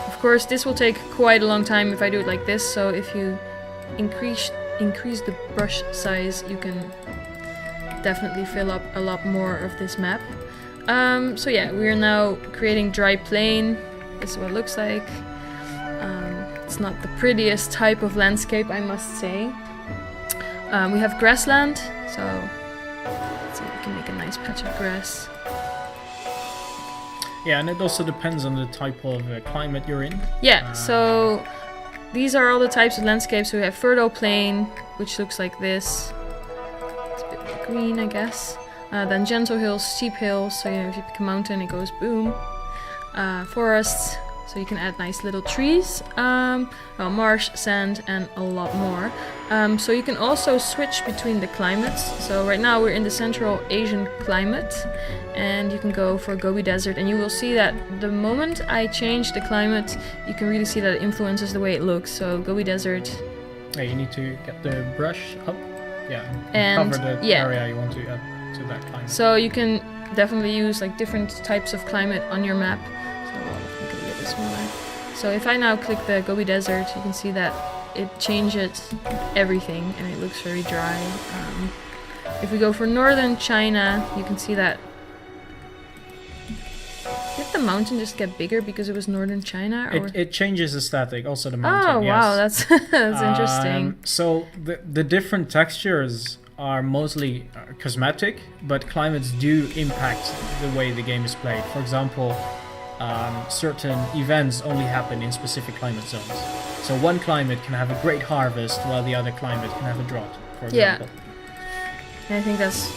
Of course, this will take quite a long time if I do it like this, so if you increase the brush size, you can definitely fill up a lot more of this map. So yeah, we are now creating dry plain. This is what it looks like. It's not the prettiest type of landscape, I must say. We have grassland, so let's see if we can make a nice patch of grass. Yeah, and it also depends on the type of climate you're in. Yeah, so these are all the types of landscapes. We have fertile plain, which looks like this. It's a bit more green, I guess. Then gentle hills, steep hills, so you know, if you pick a mountain, it goes boom. Forests, so you can add nice little trees. Well, marsh, sand, and a lot more. So you can also switch between the climates. So right now we're in the Central Asian climate, and you can go for Gobi Desert, and you will see that the moment I change the climate, you can really see that it influences the way it looks. So Gobi Desert. Yeah, you need to get the brush up. Yeah, And, cover the yeah. area you want to add to that climate. So you can definitely use like different types of climate on your map. So I'll make it a little bit smaller. So if I now click the Gobi Desert, you can see that it changes everything and it looks very dry. If we go for northern China, you can see that. Did the mountain just get bigger because it was northern China? Or? It changes the static, also the mountain. Oh yes. wow, that's that's interesting. So the different textures are mostly cosmetic, but climates do impact the way the game is played. For example, certain events only happen in specific climate zones. So one climate can have a great harvest while the other climate can have a drought, for example. And I think that's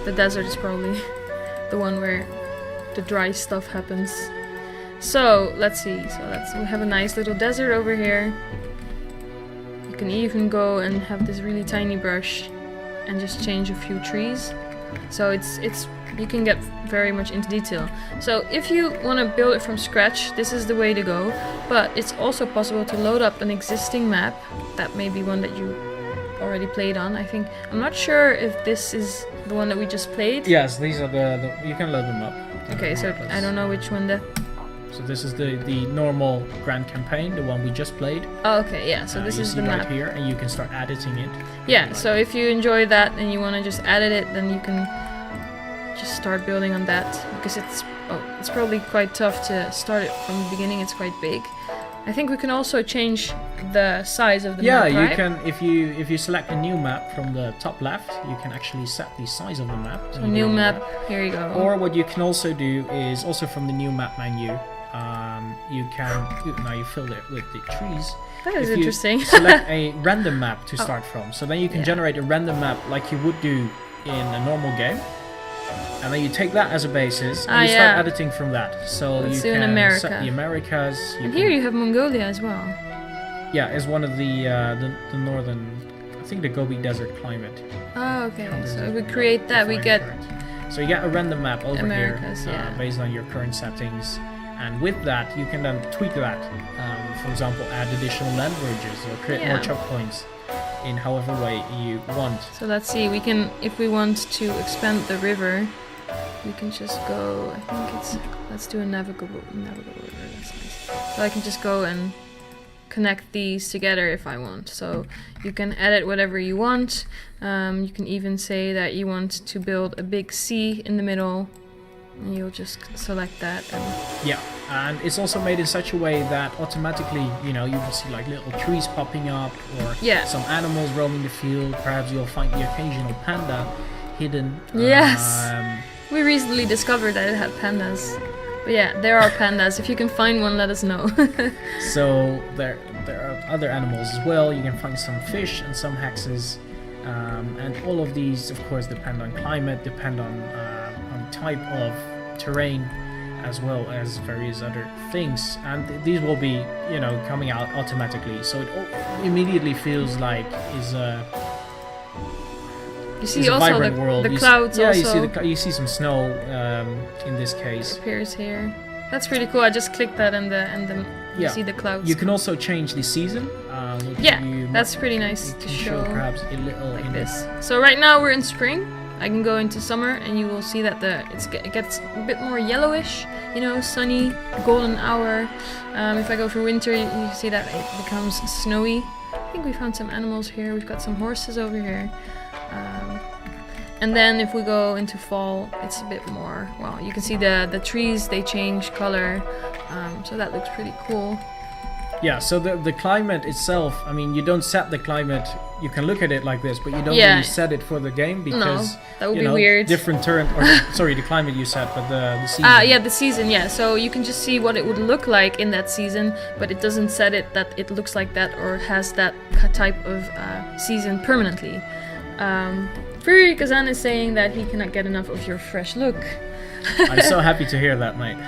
the desert is probably the one where the dry stuff happens. So let's see. So we have a nice little desert over here. You can even go and have this really tiny brush and just change a few trees. So it's you can get very much into detail. So if you want to build it from scratch, this is the way to go. But it's also possible to load up an existing map. That may be one that you already played on. I'm not sure if this is the one that we just played. Yes, these are the you can load them up. Okay, so I don't know which one So this is the normal grand campaign, the one we just played. Oh, okay, yeah. So this you is see the right map here, and you can start editing it. Yeah. So if you enjoy that and you want to just edit it, then you can just start building on that, because it's probably quite tough to start it from the beginning. It's quite big. I think we can also change the size of the Yeah, map, you right? can if you select a new map from the top left, you can actually set the size of the map. So when new you're map, doing that. here you go. Or what you can also do is also from the new map menu, you can now you filled it with the trees. That is If interesting. You select a random map to start from, so then you can Yeah. generate a random map like you would do in a normal game. And then you take that as a basis and you start editing from that. So Let's you do in can America. set the Americas. And here you have Mongolia as well. Yeah, as one of the northern, I think the Gobi Desert climate. Oh, okay. Covers So it. we create that, we If I'm get correct. So you get a random map over Americas, here yeah. based on your current settings. And with that, you can then tweak that. For example, add additional land bridges or create more Yeah. choke points in however way you want. So let's see, we can, if we want to expand the river, we can just go, I think it's, let's do a navigable river, that's nice. So I can just go and connect these together if I want. So you can edit whatever you want. You can even say that you want to build a big sea in the middle, and you'll just select that. And Yeah, and it's also made in such a way that automatically, you know, you will see like little trees popping up or Yeah. some animals roaming the field. Perhaps you'll find the occasional panda hidden. Yes. We recently discovered that it had pandas. But yeah, there are pandas. If you can find one, let us know. So there are other animals as well. You can find some fish and some hexes, and all of these, of course, depend on climate, depend on type of terrain, as well as various other things. And these will be, you know, coming out automatically. So it immediately feels like is a You see is a also vibrant world. the You clouds yeah, also you see some snow in this case. appears here. That's pretty cool. I just clicked that and you Yeah. see the clouds. You can also change the season. Which Yeah, you that's pretty nice you to can show perhaps a little like in this. So right now we're in spring. I can go into summer and you will see that it gets a bit more yellowish, you know, sunny, golden hour. If I go for winter, you see that it becomes snowy. I think we found some animals here. We've got some horses over here. And then if we go into fall, it's a bit more, well, you can see the trees, they change color. So that looks pretty cool. Yeah, so the climate itself, I mean, you don't set the climate, you can look at it like this, but you don't Yeah. really set it for the game because, that would you be know, weird. different turn, or sorry, the climate you set, but the season. Yeah, the season, yeah. So you can just see what it would look like in that season, but it doesn't set it that it looks like that or has that type of season permanently. Fury Kazan is saying that he cannot get enough of your fresh look. I'm so happy to hear that, mate.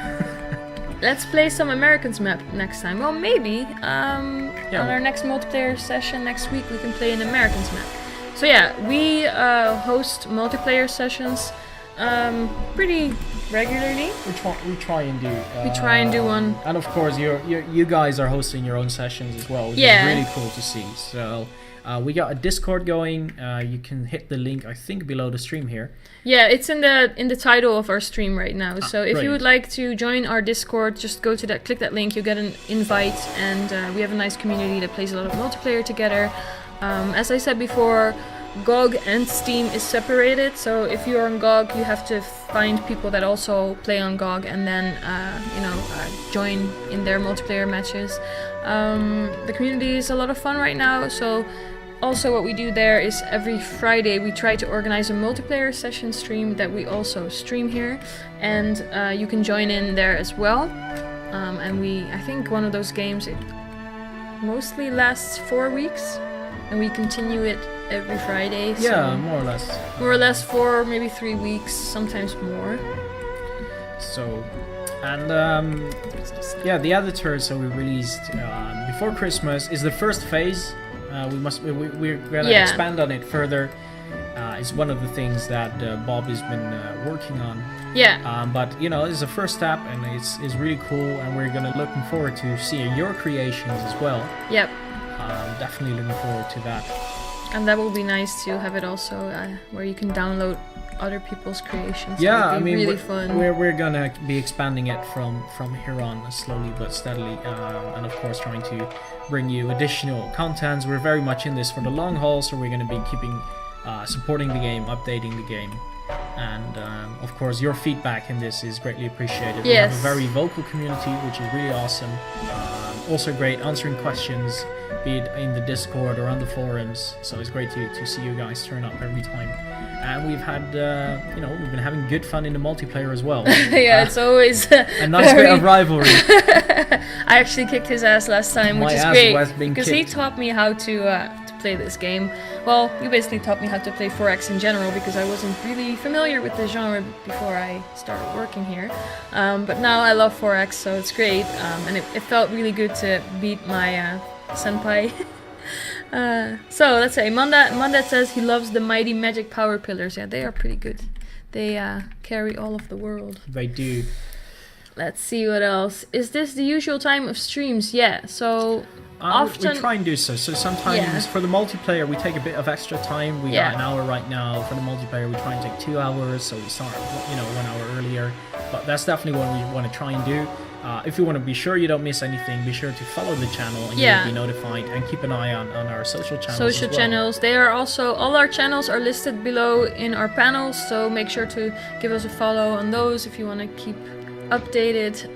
Let's play some Americans map next time. Well, maybe on our next multiplayer session next week we can play an Americans map. So yeah, we host multiplayer sessions pretty regularly. We try and do. We try and do one. And of course, you guys are hosting your own sessions as well, which Yeah. is really cool to see. So we got a Discord going. You can hit the link, I think, below the stream here. Yeah, it's in the title of our stream right now. So if you would like to join our Discord, just go to that, click that link. You get an invite, and we have a nice community that plays a lot of multiplayer together. As I said before, GOG and Steam is separated. So if you're on GOG, you have to find people that also play on GOG, and then join in their multiplayer matches. The community is a lot of fun right now. So. Also, what we do there is every Friday we try to organize a multiplayer session stream that we also stream here, and you can join in there as well. And I think one of those games, it mostly lasts 4 weeks, and we continue it every Friday. Yeah, so more or less. more or less 4, maybe 3 weeks, sometimes more. So, and yeah, the editor. So we released before Christmas is the first phase. We're gonna expand on it further. It's one of the things that Bob has been working on. Yeah. But you know, it's a first step, and it's really cool, and we're looking forward to seeing your creations as well. Yep. Definitely looking forward to that. And that will be nice to have it also where you can download other people's creations. Yeah, That I would be mean, really fun. we're gonna be expanding it from here on, slowly but steadily, and of course trying to bring you additional contents. We're very much in this for the long haul, so we're gonna be keeping supporting the game, updating the game, And of course, your feedback in this is greatly appreciated. Yes. We have a very vocal community, which is really awesome. Also great answering questions, be it in the Discord or on the forums. So it's great to see you guys turn up every time. And we've had, we've been having good fun in the multiplayer as well. Yeah, it's always a nice bit of rivalry. I actually kicked his ass last time, which My is ass great was being because he kicked. taught me how to play this game. Well, you basically taught me how to play 4X in general because I wasn't really familiar with the genre before I started working here. But now I love 4X, so it's great. And it felt really good to beat my senpai. So let's say Mandat says he loves the mighty magic power pillars. Yeah, they are pretty good. They carry all of the world. They do. Let's see what else. Is this the usual time of streams? Yeah, so often... We try and do so. So sometimes for the multiplayer, we take a bit of extra time. We got an hour right now. For the multiplayer, we try and take 2 hours. So we start, 1 hour earlier. But that's definitely what we want to try and do. If you want to be sure you don't miss anything, be sure to follow the channel and you'll be notified. And keep an eye on our social channels Social channels. They are also... All our channels are listed below in our panels. So make sure to give us a follow on those if you want to keep updated.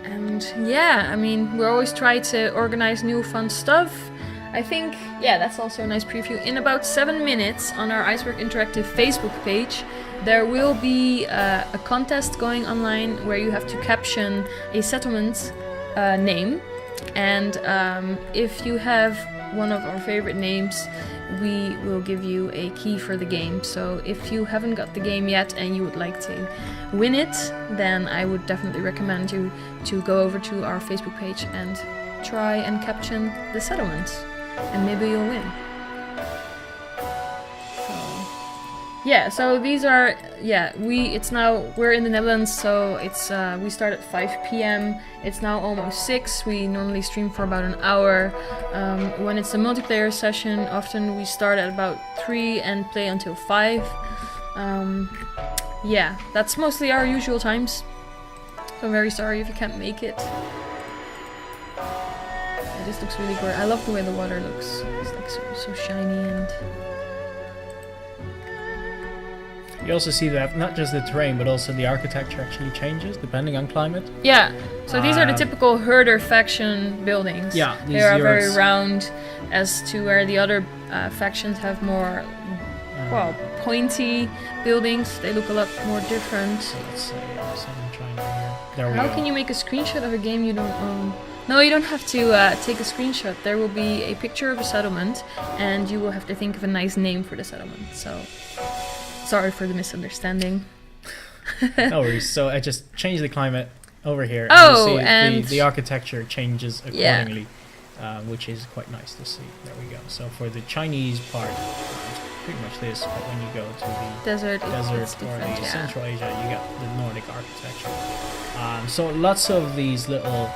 And yeah, I mean, we always try to organize new fun stuff. I think, that's also a nice preview. In about 7 minutes on our Iceberg Interactive Facebook page, there will be a contest going online where you have to caption a settlement name. And if you have one of our favorite names, we will give you a key for the game. So if you haven't got the game yet and you would like to win it, then I would definitely recommend you to go over to our Facebook page and try and caption the settlement, and maybe you'll win. So these are, we're in the Netherlands, so it's we start at 5 p.m. It's now almost 6. We normally stream for about an hour. When it's a multiplayer session, often we start at about 3 and play until 5. That's mostly our usual times. So I'm very sorry if you can't make it. This looks really good. I love the way the water looks. It's like so shiny and... You also see that not just the terrain, but also the architecture actually changes depending on climate. Yeah, so these are the typical herder faction buildings. Yeah, they are very round, as to where the other factions have more, pointy buildings. They look a lot more different. So let's say something trying to here. There we go. How can you make a screenshot of a game you don't own? No, you don't have to take a screenshot. There will be a picture of a settlement, and you will have to think of a nice name for the settlement. So... Sorry for the misunderstanding. No worries. So I just changed the climate over here. Oh, and you see the architecture changes accordingly, which is quite nice to see. There we go. So for the Chinese part, it's pretty much this. But when you go to the desert or the Central Asia, you get the Nordic architecture. So lots of these little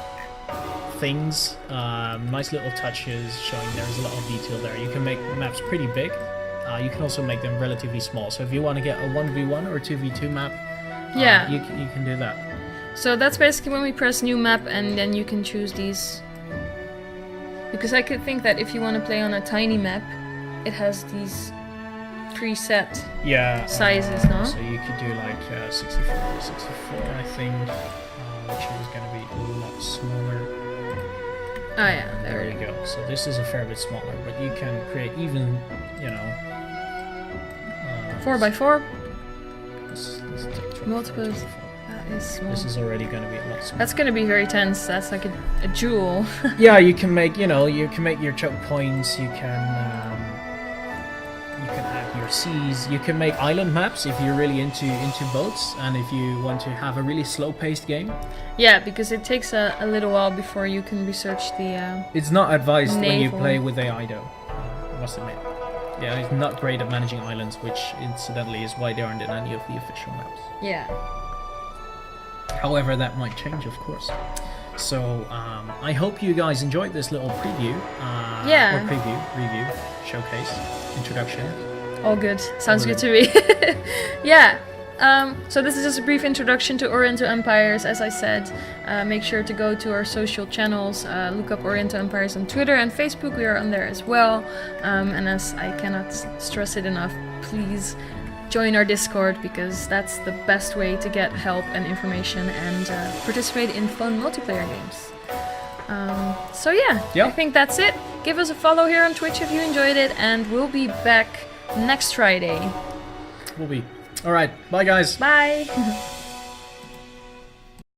things, nice little touches showing there's a lot of detail there. You can make maps pretty big. You can also make them relatively small. So if you want to get a 1v1 or 2v2 map, you can do that. So that's basically when we press new map, and then you can choose these. Because I could think that if you want to play on a tiny map, it has these preset sizes, no? So you could do like 64 by 64, I think, which is going to be a lot smaller. Oh yeah, there you go. So this is a fair bit smaller, but you can create even, 4x4? Let's take multiples. That is small. This is already going to be a lot smaller. That's going to be very tense. That's like a jewel. Yeah, you can make, you can make your choke points. You can add your seas. You can make island maps if you're really into boats, and if you want to have a really slow-paced game. Yeah, because it takes a little while before you can research the. It's not advised when you naval. play with AI, though. I must admit. Yeah, it's not great at managing islands, which incidentally is why they aren't in any of the official maps. Yeah. However, that might change, of course. So, I hope you guys enjoyed this little preview. Or review, showcase, introduction. All good. Sounds good to me. Yeah. So this is just a brief introduction to Oriental Empires. As I said, make sure to go to our social channels. Look up Oriental Empires on Twitter and Facebook. We are on there as well. And as I cannot stress it enough, please join our Discord, because that's the best way to get help and information and participate in fun multiplayer games. So yeah, Yep. I think that's it. Give us a follow here on Twitch if you enjoyed it, and we'll be back next Friday. Will be. All right. Bye, guys. Bye!